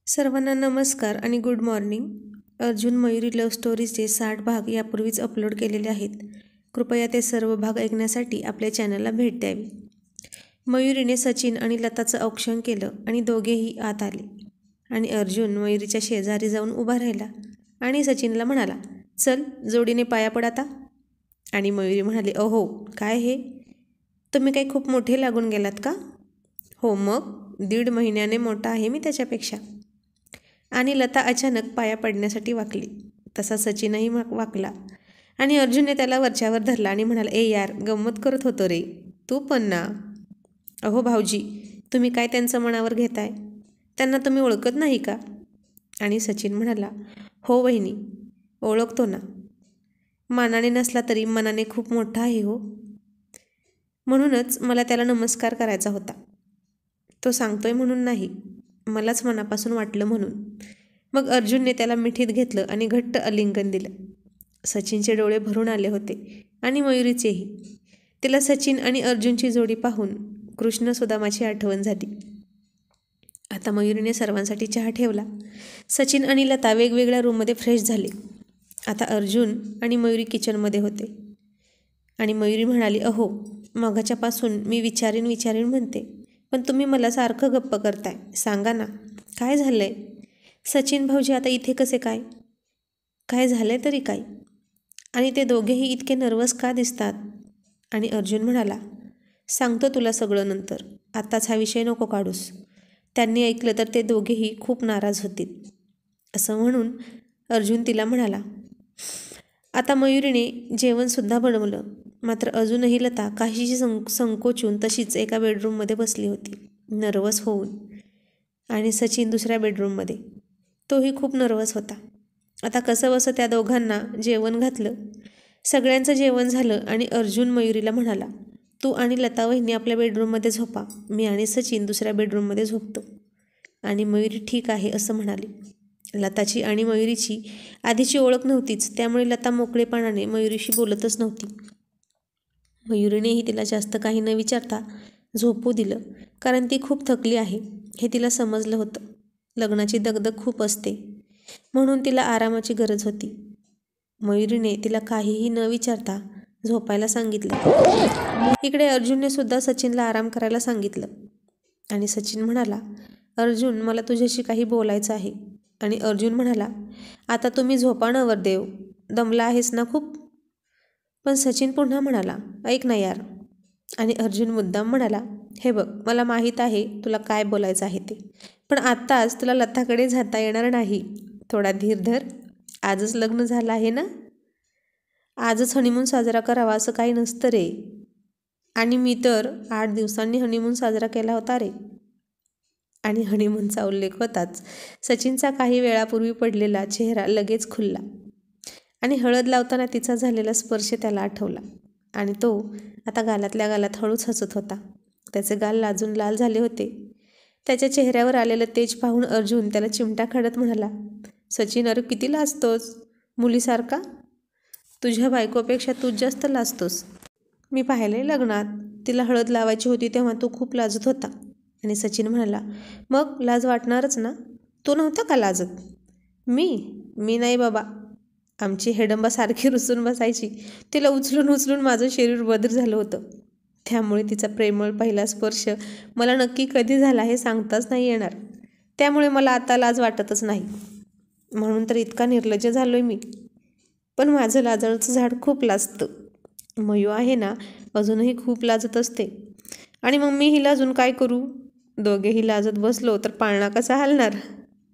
सर्वांना नमस्कार आणि good morning. Arjun Mayuri love स्टोरीजचे 60 भाग यापूर्वीच अपलोड केलेले आहेत. कृपया ते सर्व भाग ऐकण्यासाठी आपल्या चॅनलला भेट द्यावी. मयुरीने सचिन आणि लताचं औक्षण केलं आणि दोघेही आत आले आणि अर्जुन मयुरीच्या शेजारी जाऊन उभा राहिला आणि सचिनला म्हणाला, चल जोडीने पाया पड आता. आणि मयुरी म्हणाली, अहो काय हे, तुम्ही काही खूप मोठे लागून गेलात का? हो मग 1.5 महिन्याने मोठा आहे मी त्याच्यापेक्षा. आणि लता अचानक पाया पडण्यासाठी वाकली. तसा सचिनही वाकला आणि अर्जुनने त्याला वरच्यावर धरला आणि म्हणाला, ए यार गंमत करत होतो रे, तू पण ना. अहो भाऊजी, तुम्ही काय त्यांचं मनावर घेताय? त्यांना तुम्ही ओळखत नाही का? आणि सचिन म्हणाला, हो वहिनी ओळखतो ना, मानाने नसला तरी मनाने खूप मोठा आहे हो, म्हणूनच मला त्याला नमस्कार करायचा होता. तो सांगतोय म्हणून नाही, मलाच मनापासून वाटलं म्हणून. मग अर्जुनने त्याला मिठीत घेतलं आणि घट्ट आलिंगन दिलं. सचिनचे डोळे भरून आले होते आणि मयुरीचेही. तिला सचिन आणि अर्जुनची जोडी पाहून कृष्ण सुदामाची आठवण झाली. आता मयुरीने सर्वांसाठी चहा ठेवला. सचिन आणि लता वेगवेगळ्या रूममध्ये फ्रेश झाले. आता अर्जुन आणि मयुरी किचनमध्ये होते आणि मयुरी म्हणाली, अहो मगाच्यापासून मी विचारीन म्हणते, पण तुम्ही मला सारखं गप्प करताय. सांगा ना काय झालंय? सचिन भाऊजी आता इथे कसे काय? काय झालंय तरी काय? आणि ते दोघेही इतके नर्वस का दिसतात? आणि अर्जुन म्हणाला, सांगतो तुला सगळं नंतर, आत्ताच हा विषय नको काढूस. त्यांनी ऐकलं तर ते दोघेही खूप नाराज होतील. असं म्हणून अर्जुन तिला म्हणाला. आता मयुरीने जेवणसुद्धा बनवलं. मात्र अजूनही लता काहीशी संकोचून तशीच एका बेडरूममध्ये बसली होती, नर्वस होऊन. आणि सचिन दुसऱ्या बेडरूममध्ये, तोही खूप नर्वस होता. आता कसंबसं त्या दोघांना जेवण घातलं. सगळ्यांचं जेवण झालं आणि अर्जुन मयुरीला म्हणाला, तू आणि लता वहिनी आपल्या बेडरूममध्ये झोपा, मी आणि सचिन दुसऱ्या बेडरूममध्ये झोपतो. आणि मयुरी ठीक आहे असं म्हणाली. लताची आणि मयुरीची आधीची ओळख नव्हतीच, त्यामुळे लता मोकळेपणाने मयुरीशी बोलतच नव्हती. मयुरीनेही तिला जास्त काही न विचारता झोपू दिलं, कारण ती खूप थकली आहे हे तिला समजलं होतं. लग्नाची दगदग खूप असते म्हणून तिला आरामाची गरज होती. मयुरीने तिला काहीही न विचारता झोपायला सांगितलं. इकडे अर्जुनने सुद्धा सचिनला आराम करायला सांगितलं. आणि सचिन म्हणाला, अर्जुन मला तुझ्याशी काही बोलायचं आहे. आणि अर्जुन म्हणाला, आता तुम्ही झोपा ना वरदेव, दमला आहेस ना खूप. पण सचिन पुन्हा म्हणाला, ऐक ना यार. आणि अर्जुन मुद्दाम म्हणाला, हे बघ मला माहीत आहे तुला काय बोलायचं आहे ते, पण आत्ताच तुला लताकडे जाता येणार नाही. थोडा धीर धर, आजच लग्न झालं आहे ना, आजच हनीमून साजरा करावा असं काही नसतं रे. आणि मी तर 8 दिवसांनी हनीमून साजरा केला होता रे. आणि हनीमूनचा उल्लेख होताच सचिनचा काही वेळापूर्वी पडलेला चेहरा लगेच खुलला आणि हळद लावताना तिचा झालेला स्पर्श त्याला आठवला. आणि तो आता गालातल्या गालात हळूच हसत होता. त्याचे गाल लाजून लाल झाले होते. त्याच्या चेहऱ्यावर आलेलं तेज पाहून अर्जुन त्याला चिमटा काढत म्हणाला, सचिन अरे किती लाजतोस मुलीसारखा, तुझ्या बायकोपेक्षा तूच जास्त लाजतोस. मी पाहिलंय लग्नात, तिला हळद लावायची होती तेव्हा तू खूप लाजत होता. आणि सचिन म्हणाला, मग लाज वाटणारच ना, तू नव्हता का लाजत? मी नाही बाबा. आमची हेडंबा सारखी रुसून बसायची, तिला उचलून उचलून माझं शरीर बदर झालं होतं. त्यामुळे तिचा प्रेमळ पहिला स्पर्श मला नक्की कधी झाला हे सांगताच नाही येणार. त्यामुळे मला आता लाज वाटतच नाही, म्हणून तर इतका निर्लज्ज झालोय मी. पण माझं लाजळचं झाड खूप लाजतं. मयू आहे ना, अजूनही खूप लाजत असते. आणि मग मीही लाजून काय करू? दोघेही लाजत बसलो तर पाळणा कसा हलणार?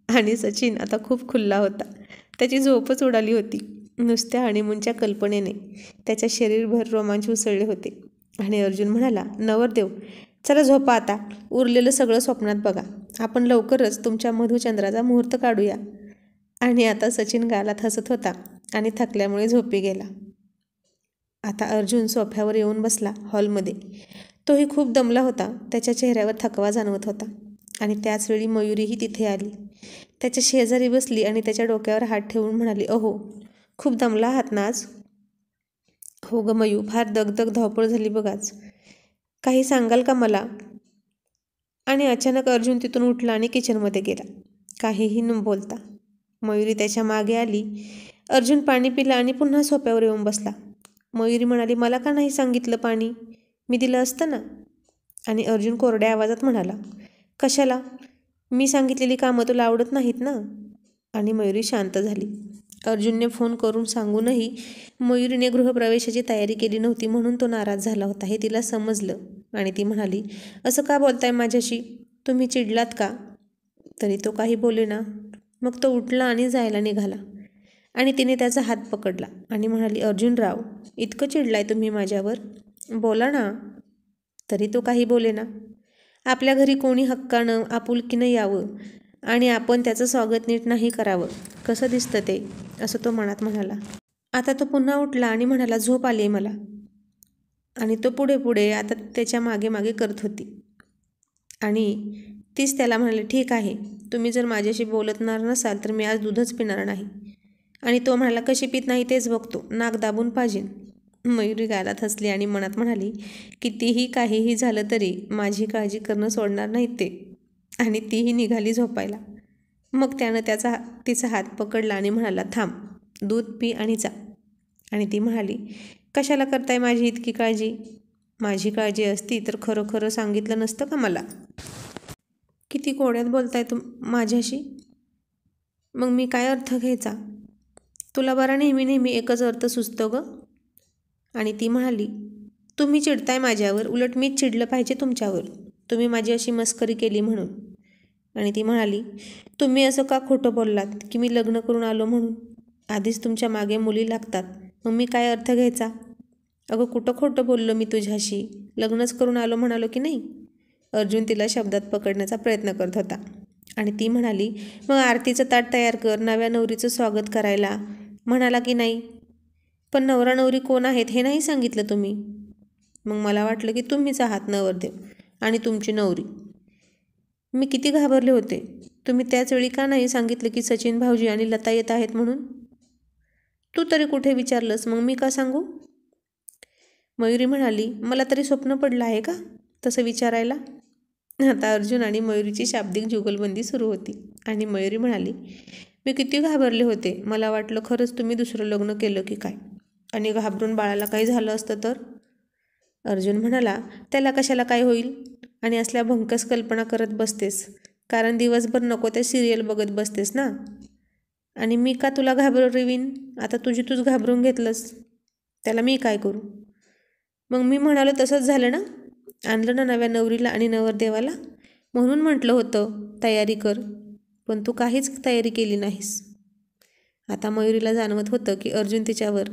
आणि सचिन आता खूप खुल्ला होता. त्याची झोपच उडाली होती. नुसत्या हनीमूनच्या कल्पनेने त्याच्या शरीरभर रोमांच उसळले होते. आणि अर्जुन म्हणाला, नवरदेव चला झोपा आता, उरलेलं सगळं स्वप्नात बघा, आपण लवकरच तुमच्या मधुचंद्राचा मुहूर्त काढूया. आणि आता सचिन गालात हसत होता आणि थकल्यामुळे झोपी गेला. आता अर्जुन सोफ्यावर येऊन बसला हॉलमध्ये. तोही खूप दमला होता. त्याच्या चेहऱ्यावर थकवा जाणवत होता. आणि त्याचवेळी मयुरीही तिथे आली. त्याच्या शेजारी बसली आणि त्याच्या डोक्यावर हात ठेवून म्हणाली, अहो खूप दमला आहात ना आज? हो ग मयू, फार दगदग धावपळ झाली बघ आज. काही सांगाल का मला? आणि अचानक अर्जुन तिथून उठला आणि किचनमध्ये गेला. काहीही न बोलता. मयुरी त्याच्या मागे आली. अर्जुन पाणी पिला आणि पुन्हा सोफ्यावर येऊन बसला. मयुरी म्हणाली, मला का नाही सांगितलं पाणी? मी दिलं असतं ना. आणि अर्जुन कोरड्या आवाजात म्हणाला, कशाला? मी सांगितलेली कामं तुला आवडत नाहीत ना. आणि मयुरी शांत झाली. अर्जुनने फोन करून सांगूनही मयुरीने गृहप्रवेशाची तयारी केली नव्हती म्हणून तो नाराज झाला होता हे तिला समजलं. आणि ती म्हणाली, असं का बोलताय माझ्याशी? तुम्ही चिडलात का? तरी तो काही बोलेना. मग तो उठला आणि जायला निघाला. आणि तिने त्याचा हात पकडला आणि म्हणाली, अर्जुनराव, इतकं चिडलाय तुम्ही माझ्यावर? बोला ना. तरी तो काही बोलेना. आपल्या घरी कोणी हक्कानं आपुलकीनं यावं आणि आपण त्याचं स्वागत नीट नाही करावं, कसं दिसतं ते, असं तो मनात म्हणाला. आता तो पुन्हा उठला आणि म्हणाला, झोप आली आहे मला. आणि तो पुढे पुढे आता त्याच्या मागे मागे करत होती. आणि तीच त्याला म्हणाले, ठीक आहे, तुम्ही जर माझ्याशी बोलतणार नसाल तर मी आज दूधच पिणार नाही. आणि तो म्हणाला, कशी पित नाही तेच बघतो, नाक दाबून पाजीन. मयुरी गालात हसली आणि मनात म्हणाली, कितीही काहीही झालं तरी माझी काळजी करणं सोडणार नाहीत ते. आणि तीही निघाली झोपायला. मग त्यानं तिचा हात पकडला आणि म्हणाला, थांब, दूध पी आणि जा. आणि ती म्हणाली, कशाला करताय माझी इतकी काळजी? माझी काळजी असती तर खरं खरं सांगितलं नसतं का मला? किती कोड्यात बोलताय माझ्याशी? मग मी काय अर्थ घ्यायचा? तुला बरा नेहमी नेहमी एकच अर्थ सुचतो ग. आणि ती म्हणाली, तुम्ही चिडताय माझ्यावर, उलट मीच चिडलं पाहिजे तुमच्यावर, तुम्ही माझी अशी मस्करी केली म्हणून. आणि ती म्हणाली, तुम्ही असं का खोटं बोललात की मी लग्न करून आलो म्हणून? आधीच तुमच्या मागे मुली लागतात, मग मी काय अर्थ घ्यायचा? अगं कुठं खोटं बोललो मी तुझ्याशी? लग्नच करून आलो म्हणालो की नाही? अर्जुन तिला शब्दात पकडण्याचा प्रयत्न करत होता. आणि ती म्हणाली, मग आरतीचं ताट तयार कर, नव्या नवरीचं स्वागत करायला म्हणाला की नाही? पण नवरा नवरी कोण आहेत हे नाही सांगितलं तुम्ही. मग मला वाटलं की तुम्हीच आहात नवरदेव आणि तुमची नवरी. मी किती घाबरले होते. तुम्ही त्याच वेळी का नाही सांगितलं की सचिन भाऊजी आणि लता येत आहेत म्हणून? तू तरी कुठे विचारलंस, मग मी का सांगू? मयुरी म्हणाली, मला तरी स्वप्न पडलं आहे का तसं विचारायला? आता अर्जुन आणि मयुरीची शाब्दिक जुगलबंदी सुरू होती. आणि मयुरी म्हणाली, मी किती घाबरले होते, मला वाटलं खरंच तुम्ही दुसरं लग्न केलं की काय, आणि घाबरून बाळाला काही झालं असतं तर? अर्जुन म्हणाला, त्याला कशाला काय होईल? आणि असल्या भंकस कल्पना करत बसतेस कारण दिवसभर नको ते सिरियल बघत बसतेस ना. आणि मी का तुला घाबरवीन? आता तुझीच घाबरून घेतलंस, त्याला मी काय करू? मग मी म्हणालो तसंच झालं ना. आणलं ना नव्या नवरीला आणि नवरदेवाला, म्हणून म्हटलं होतं तयारी कर, पण तू काहीच तयारी केली नाहीस. आता मयुरीला जाणवत होतं की अर्जुन तिच्यावर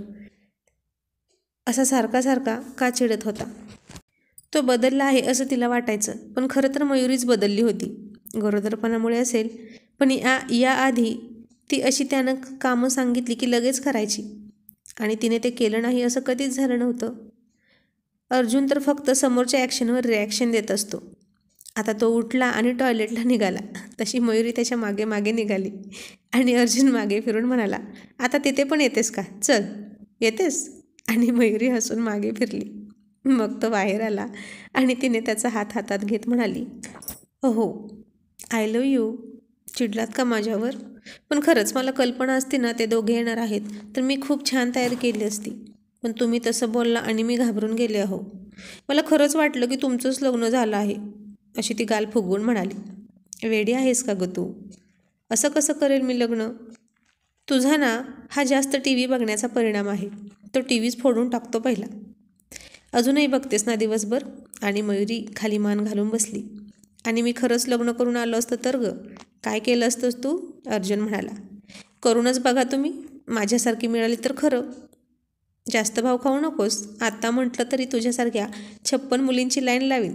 असा सारखा सारखा का चिडत होता. तो बदलला आहे असं तिला वाटायचं, पण खरं तर मयुरीच बदलली होती. गरोदरपणामुळे असेल, पण याआधी ती अशी त्यानं कामं सांगितली की लगेच करायची, आणि तिने ते केलं नाही असं कधीच झालं नव्हतं. अर्जुन तर फक्त समोरच्या ॲक्शनवर रिॲक्शन देत असतो. आता तो उठला आणि टॉयलेटला निघाला. तशी मयुरी त्याच्या मागे मागे निघाली. आणि अर्जुन मागे फिरून म्हणाला, आता तिथे पण येतेस का? चल, येतेस? आणि मयुरी हसून मागे फिरली. मग तो बाहेर आला आणि तिने त्याचा हात हातात घेत म्हणाली, हो, आय लव्ह यू. चिडलात का माझ्यावर? पण खरंच मला कल्पना असती ना ते दोघे येणार आहेत तर मी खूप छान तयारी केली असती, पण तुम्ही तसं बोलला आणि मी घाबरून गेले. अहो, मला खरंच वाटलं की तुमचंच लग्न झालं आहे, अशी ती गाल फुगवून म्हणाली. वेडी आहेस का गं तू? असं कसं करेल मी लग्न? तुझा ना हा जास्त टी व्ही बघण्याचा परिणाम आहे. तो टी व्हीच फोडून टाकतो पहिला. अजूनही बघतेस ना दिवसभर? आणि मयुरी खाली मान घालून बसली. आणि मी खरंच लग्न करून आलो असतं तर ग, काय केलं असतंस तू? अर्जुन म्हणाला. करूनच बघा तुम्ही, माझ्यासारखी मिळाली तर खरं. जास्त भाव खाऊ नकोस. आत्ता म्हटलं तरी तुझ्यासारख्या 56 मुलींची लाईन लावीन.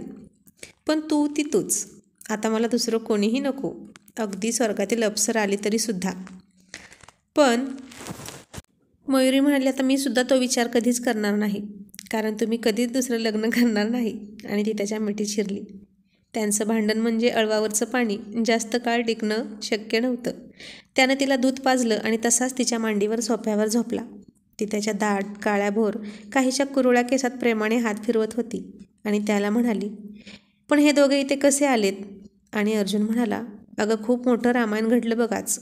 पण तूच. आता मला दुसरं कोणीही नको, अगदी स्वर्गातील अप्सरा आली तरीसुद्धा. पण मयुरी म्हणाली, आता मी सुद्धा तो विचार कधीच करणार नाही, कारण तुम्ही कधीच दुसरं लग्न करणार नाही. आणि ती त्याच्या मिठीत शिरली. त्यांचं भांडण म्हणजे अळवावरचं पाणी, जास्त काळ टिकणं शक्य नव्हतं. त्यानं तिला दूध पाजलं आणि तसाच तिच्या मांडीवर सोफ्यावर झोपला. ती त्याच्या दाट काळ्याभोर काहीशा कुरळ्या केसात प्रेमाने हात फिरवत होती. आणि त्याला म्हणाली, पण हे दोघे इथे कसे आलेत? आणि अर्जुन म्हणाला, अगं खूप मोठं रामायण घडलं बघ आज.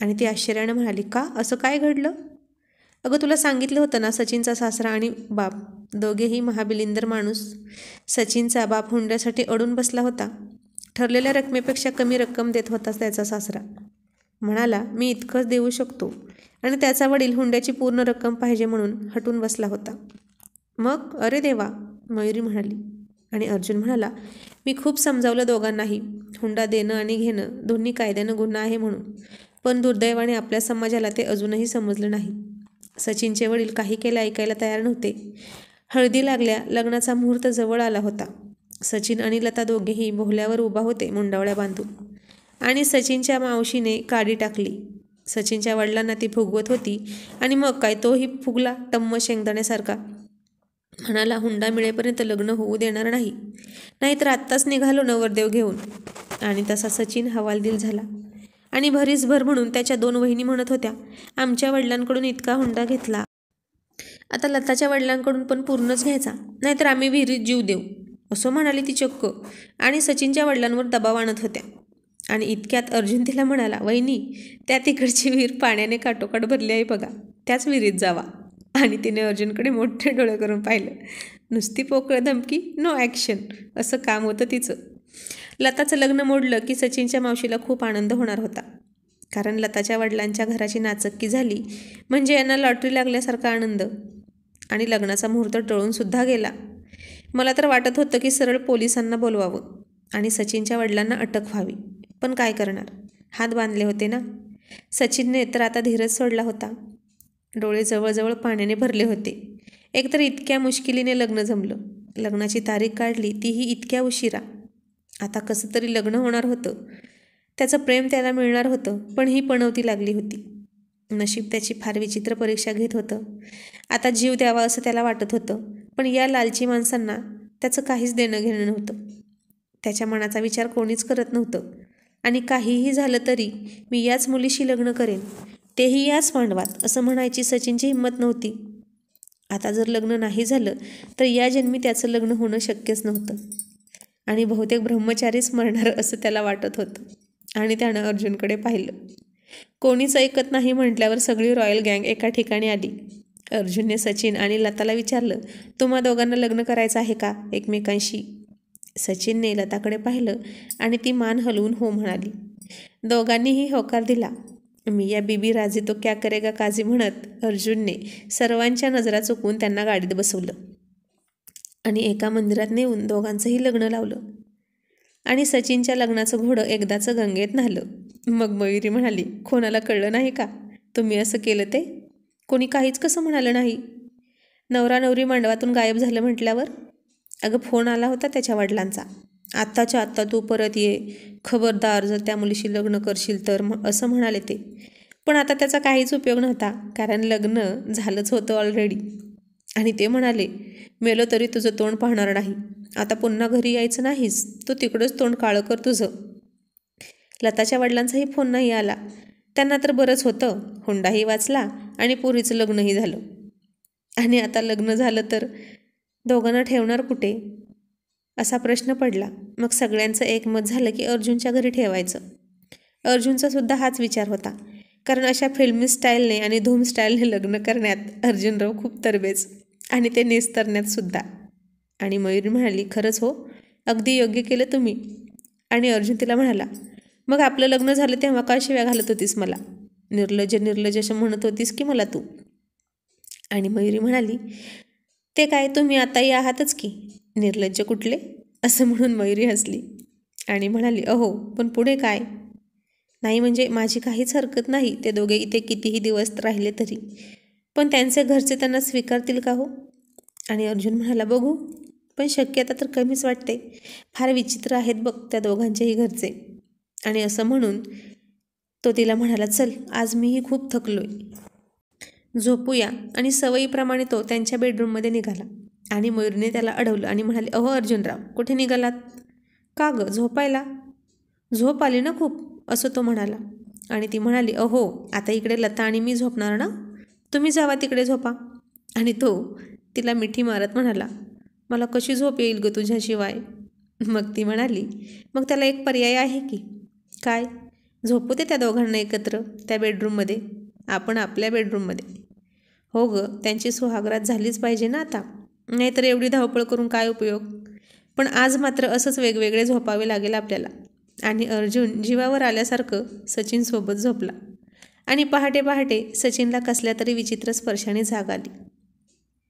आणि ती आश्चर्यानं म्हणाली, का? असं काय घडलं? अगं तुला सांगितलं होतं ना, सचिनचा सासरा आणि बाप दोघेही महाबिलिंदर माणूस. सचिनचा बाप हुंड्यासाठी अडून बसला होता. ठरलेल्या रकमेपेक्षा कमी रक्कम देत होता त्याचा सासरा. म्हणाला, मी इतकंच देऊ शकतो. आणि त्याचा वडील हुंड्याची पूर्ण रक्कम पाहिजे म्हणून हटून बसला होता. मग? अरे देवा, मयुरी म्हणाली. आणि अर्जुन म्हणाला, मी खूप समजावलं दोघांनाही. हुंडा देणं आणि घेणं दोन्ही कायद्यानं गुन्हा आहे म्हणून. पण दुर्दैवाने आपल्या समाजाला ते अजूनही समजलं नाही. सचिनचे वडील काही केलं ऐकायला तयार नव्हते. हळदी लागल्या, लग्नाचा मुहूर्त जवळ आला होता. सचिन आणि लता दोघेही बोहल्यावर उभा होते, मुंडावळ्या बांधून. आणि सचिनच्या मावशीने काडी टाकली. सचिनच्या वडिलांना ती फुगवत होती. आणि मग काय, तोही फुगला टम्म शेंगदाण्यासारखा. म्हणाला, हुंडा मिळेपर्यंत लग्न होऊ देणार नाही, नाहीतर आत्ताच निघालो नवरदेव घेऊन. आणि तसा सचिन हवालदिल झाला. आणि भरीसभर म्हणून त्याच्या 2 वहिनी म्हणत होत्या, आमच्या वडिलांकडून इतका हुंडा घेतला, आता लताच्या वडिलांकडून पण पूर्णच घ्यायचा, नाहीतर आम्ही विहिरीत जीव देऊ, असं म्हणाली ती चक्क. आणि सचिनच्या वडिलांवर दबाव आणत होत्या. आणि इतक्यात अर्जुन तिला म्हणाला, वहिनी, त्या तिकडची विहीर पाण्याने काठोकाठ भरली आहे बघा, त्याच विहिरीत जावा. आणि तिने अर्जुनकडे मोठे डोळे करून पाहिलं. नुसती पोकळ धमकी, नो ॲक्शन, असं काम होतं तिचं. लताचं लग्न मोडलं की सचिनच्या मावशीला खूप आनंद होणार होता. कारण लताच्या वडिलांच्या घराची नाचक्की झाली म्हणजे यांना लॉटरी लागल्यासारखा आनंद. आणि लग्नाचा मुहूर्त टळूनसुद्धा गेला. मला तर वाटत होतं की सरळ पोलिसांना बोलवावं आणि सचिनच्या वडिलांना अटक व्हावी. पण काय करणार, हात बांधले होते ना. सचिनने तर आता धीरच सोडला होता. डोळे जवळजवळ पाण्याने भरले होते. एकतर इतक्या मुश्किलीने लग्न जमलं, लग्नाची तारीख काढली तीही इतक्या उशिरा. आता कसं तरी लग्न होणार होतं, त्याचं प्रेम त्याला मिळणार होतं. पण ही पणवती लागली होती. नशीब त्याची फार विचित्र परीक्षा घेत होतं. आता जीव द्यावा असं त्याला वाटत होतं, पण या लालची माणसांना त्याचं काहीच देणं घेणं नव्हतं. त्याच्या मनाचा विचार कोणीच करत नव्हतं. आणि काहीही झालं तरी मी याच मुलीशी लग्न करेन, तेही याच मांडवात, असं म्हणायची सचिनची हिंमत नव्हती. आता जर लग्न नाही झालं तर या जन्मी त्याचं लग्न होणं शक्यच नव्हतं. आणि बहुतेक ब्रह्मचारीच मरणार असं त्याला वाटत होतं. आणि त्यानं अर्जुनकडे पाहिलं. कोणीच ऐकत नाही म्हटल्यावर सगळी रॉयल गँग एका ठिकाणी आली. अर्जुनने सचिन आणि लताला विचारलं, तुम्हा दोघांना लग्न करायचं आहे का एकमेकांशी? सचिनने लताकडे पाहिलं आणि ती मान हलवून हो म्हणाली. दोघांनीही होकार दिला. मिया बीबी राजी तो क्या करेगा काजी म्हणत अर्जुनने सर्वांच्या नजरा चुकवून त्यांना गाडीत बसवलं आणि एका मंदिरात नेऊन दोघांचंही लग्न लावलं. आणि सचिनच्या लग्नाचं घोडं एकदाचं गंगेत न्हालं. मग मयुरी म्हणाली, कोणाला कळलं नाही का तुम्ही असं केलं ते? कोणी काहीच कसं म्हणालं नाही? नवरा नवरी मांडवातून गायब झालं म्हटल्यावर? अगं फोन आला होता त्याच्या वडिलांचा, आत्ताच्या आत्ता तू परत ये, खबरदार जर त्या मुलीशी लग्न करशील तर, असं म्हणाले ते. पण आता त्याचा काहीच उपयोग नव्हता, कारण लग्न झालंच होतं ऑलरेडी. आणि ते म्हणाले, मेलो तरी तुझं तोंड पाहणार नाही, आता पुन्हा घरी यायचं नाहीस, तू तिकडंच तोंड काळं कर तुझं. लताच्या वडिलांचाही फोन नाही आला. त्यांना तर बरंच होतं, हुंडाही वाचला आणि पोरीचं लग्नही झालं. आणि आता लग्न झालं तर दोघांना ठेवणार कुठे, असा प्रश्न पडला. मग सगळ्यांचं एकमत झालं की अर्जुनच्या घरी ठेवायचं. अर्जुनचा सुद्धा हाच विचार होता, कारण अशा फिल्मी स्टाईलने आणि धूम स्टाईलने लग्न करण्यात अर्जुनराव खूप तरबेज, आणि ते नेस्तरण्यात सुद्धा. आणि मयुरी म्हणाली, खरंच हो, अगदी योग्य केलं तुम्ही. आणि अर्जुन तिला म्हणाला, मग आपलं लग्न झालं तेव्हा का शिव्या घालत होतीस मला? निर्लज्ज निर्लज्ज असं म्हणत होतीस की मला तू? आणि मयुरी म्हणाली, ते काय, तुम्ही आताही आहातच की, निर्लज्ज कुठले, असं म्हणून मयुरी हसली आणि म्हणाली, अहो पण पुढे काय? नाही म्हणजे माझी काहीच हरकत नाही, ते दोघे इथे कितीही दिवस राहिले तरी, पण त्यांचे घरचे त्यांना स्वीकारतील का हो? आणि अर्जुन म्हणाला, बघू, पण शक्यता तर कमीच वाटते. फार विचित्र आहेत बघ त्या दोघांचेही घरचे. आणि असं म्हणून तो तिला म्हणाला, चल आज मीही खूप थकलोय, झोपूया. आणि सवयीप्रमाणे तो त्यांच्या बेडरूममध्ये निघाला. आणि मयुरीने त्याला अडवलं आणि म्हणाले, अहो अर्जुनराव, कुठे निघालात? का गं, झोपायला? झोप आली ना खूप, असं तो म्हणाला. आणि ती म्हणाली, अहो आता इकडे लता आणि मी झोपणार ना, तुम्ही जावा तिकडे झोपा. आणि तो तिला मिठी मारत म्हणाला, मला कशी झोप येईल गं तुझ्याशिवाय? मग ती म्हणाली, मग त्याला एक पर्याय आहे की, काय? झोपू दे त्या दोघांना एकत्र त्या बेडरूममध्ये, आपण आपल्या बेडरूममध्ये. हो गं, त्यांची सुहागरात झालीच पाहिजे ना आता, नाहीतर एवढी धावपळ करून काय उपयोग. पण आज मात्र असंच वेगवेगळे झोपावे लागेल आपल्याला. आणि अर्जुन जीवावर आल्यासारखं सचिनसोबत झोपला. आणि पहाटे पहाटे सचिनला कसल्या तरी विचित्र स्पर्शाने जाग आली.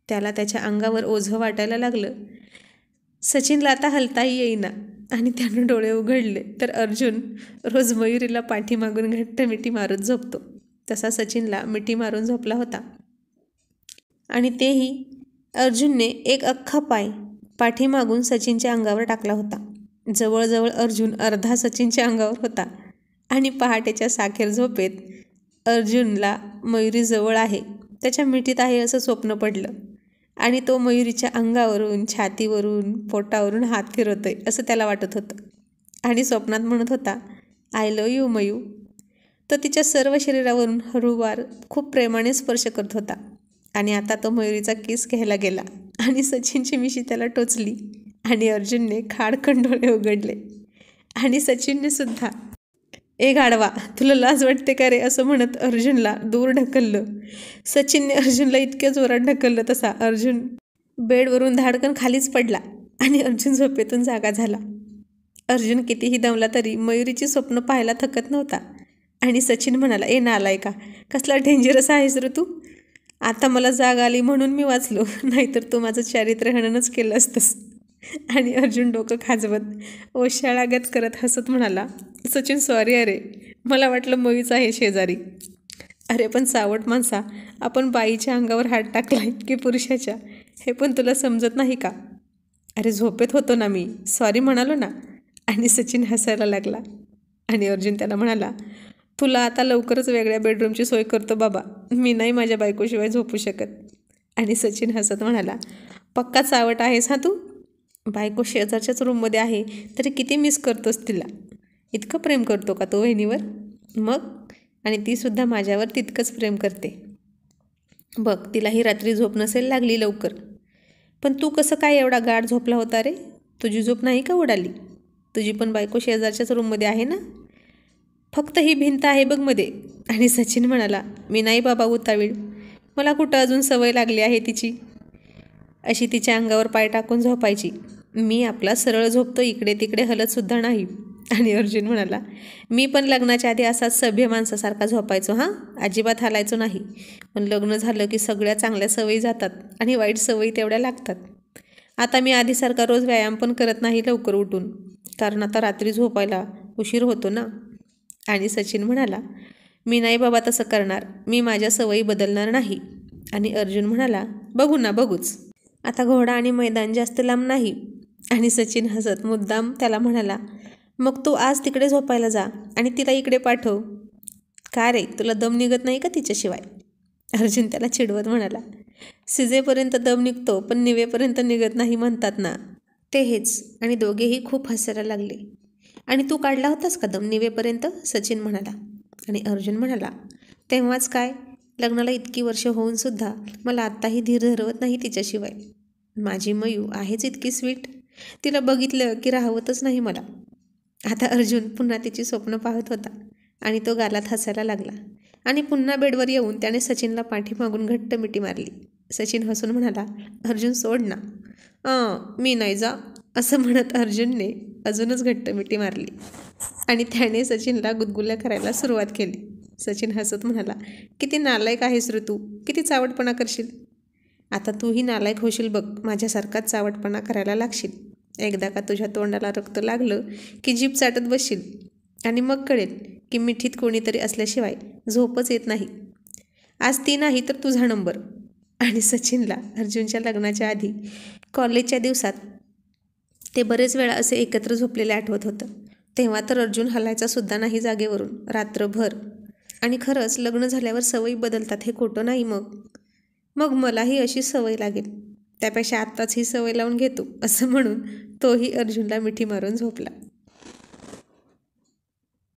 त्याला त्याच्या अंगावर ओझं वाटायला लागलं. सचिनला आता हलताही येईना आणि त्यानं डोळे उघडले तर अर्जुन रोज मयुरीला पाठीमागून घट्ट मिठी मारत झोपतो तसा सचिनला मिठी मारून झोपला होता. आणि तेही अर्जुनने एक अख्खा पाय पाठीमागून सचिनच्या अंगावर टाकला होता. जवळजवळ अर्जुन अर्धा सचिनच्या अंगावर होता. आणि पहाटेच्या साखेर झोपेत अर्जुनला मयुरी जवळ आहे, त्याच्या मिठीत आहे असं स्वप्न पडलं. आणि तो मयुरीच्या अंगावरून, छातीवरून, पोटावरून हात फिरवतोय असं त्याला वाटत होतं. आणि स्वप्नात म्हणत होता, आय लव्ह यू मयू. तो तिच्या सर्व शरीरावरून हळूवार खूप प्रेमाने स्पर्श करत होता. आणि आता तो मयुरीचा किस घ्यायला गेला आणि सचिनची मिशी त्याला टोचली. आणि अर्जुनने खाडकन डोळे उघडले. आणि सचिनने सुद्धा. ए गाढवा, तुला लाज वाटते का रे, असं म्हणत अर्जुनला दूर ढकललं. सचिनने अर्जुनला इतक्या जोरात ढकललं तसा अर्जुन बेडवरून धाडकन खालीच पडला. आणि अर्जुन झोपेतून जागा झाला. अर्जुन कितीही दमला तरी मयुरीची स्वप्न पाहायला थकत नव्हता. आणि सचिन म्हणाला, ए नालाय का, कसला डेंजरस आहेस रे तू. आता मला जाग आली म्हणून मी वाचलो, नाहीतर तू माझं चारित्र्य हननच केलं असतंस. आणि अर्जुन डोकं खाजवत ओशाळागत करत हसत म्हणाला, सचिन सॉरी अरे, मला वाटलं मयूच आहे शेजारी. अरे पण सावट माणसा, आपण बाईच्या अंगावर हात टाकलाय की पुरुषाच्या, हे पण तुला समजत नाही का. अरे झोपेत होतो ना मी, सॉरी म्हणालो ना. आणि सचिन हसायला लागला. आणि अर्जुन त्याला म्हणाला, तुला आता लवकरच वेगळ्या बेडरूमची सोय करतो बाबा, मी नाही माझ्या बायकोशिवाय झोपू शकत. आणि सचिन हसत म्हणाला, पक्का चावट आहेस हा तू. बायको शेजारच्याच रूममध्ये आहे तरी किती मिस करतोस तिला. इतकं प्रेम करतो का तो वहिनीवर. मग आणि तीसुद्धा माझ्यावर तितकंच प्रेम करते. बघ, तिलाही रात्री झोप नसेल लागली लवकर. पण तू कसं काय एवढा गाढ झोपला होता रे, तुझी झोप नाही का उडाली. तुझी पण बायको शेजारच्याच रूममध्ये आहे ना, फक्त ही भिंत आहे बघ मध्ये. आणि सचिन म्हणाला, मी नाही बाबा उतावीळ, मला कुठं अजून सवय लागली आहे तिची अशी तिच्या अंगावर पाय टाकून झोपायची. मी आपला सरळ झोपतो, इकडे तिकडे हलतसुद्धा नाही. आणि अर्जुन म्हणाला, मी पण लग्नाच्या आधी असाच सभ्य माणसासारखा झोपायचो हां, अजिबात हालायचो नाही. पण लग्न झालं की सगळ्या चांगल्या सवयी जातात आणि वाईट सवयी तेवढ्या लागतात. आता मी आधीसारखा रोज व्यायाम पण करत नाही लवकर उठून, कारण आता रात्री झोपायला उशीर होतो ना. आणि सचिन म्हणाला, मी नाही बाबा तसं करणार, मी माझ्या सवयी बदलणार नाही. आणि अर्जुन म्हणाला, बघू ना बघूच, आता घोडा आणि मैदान जास्त लांब नाही. आणि सचिन हसत मुद्दाम त्याला म्हणाला, मग तू आज तिकडे झोपायला जा आणि तिला इकडे पाठव. का रे, तुला दम निघत नाही का तिच्याशिवाय. अर्जुन त्याला चिडवत म्हणाला, सिजेपर्यंत दम निघतो पण निवेपर्यंत निघत नाही म्हणतात ना, ते हेच. आणि दोघेही खूप हसायला लागले. आणि तू काढला होतास का दम निवेपर्यंत, सचिन म्हणाला. आणि अर्जुन म्हणाला, तेव्हाच काय, लग्नाला इतकी वर्ष होऊनसुद्धा मला आत्ताही धीर धरवत नाही तिच्याशिवाय. माझी मयू आहेच इतकी स्वीट, तिला बघितलं की राहवतच नाही मला. आता अर्जुन पुन्हा तिची स्वप्न पाहत होता आणि तो गालात हसायला लागला. आणि पुन्हा बेडवर येऊन त्याने सचिनला पाठीमागून घट्ट मिठी मारली. सचिन हसून म्हणाला, अर्जुन सोड ना. मी नाही जा, असं म्हणत अर्जुनने अजूनच घट्ट मिठी मारली. आणि त्याने सचिनला गुदगुल्या करायला सुरुवात केली. सचिन हसत म्हणाला, किती नालायक आहेस रे तू, किती चावटपणा करशील. आता तूही नालायक होशील बघ, माझ्यासारखाच चावटपणा करायला लागशील. एकदा का तुझ्या तोंडाला रक्त लागलं की जीभ चाटत बसशील आणि मग कळेल की मिठीत कोणीतरी असल्याशिवाय झोपच येत नाही. आज ती नाही तर तुझा नंबर. आणि सचिनला अर्जुनच्या लग्नाच्या आधी कॉलेजच्या दिवसात ते बरेच वेळा असे एकत्र झोपलेले आठवत होतं. तेव्हा तर अर्जुन हलायचा सुद्धा नाही जागेवरून रात्रभर. आणि खरंच लग्न झाल्यावर सवयी बदलतात हे खोटं नाही. मग मलाही अशी सवय लागेल, त्यापेक्षा आत्ताच ही सवय लावून घेतो, असं म्हणून तोही अर्जुनला मिठी मारून झोपला.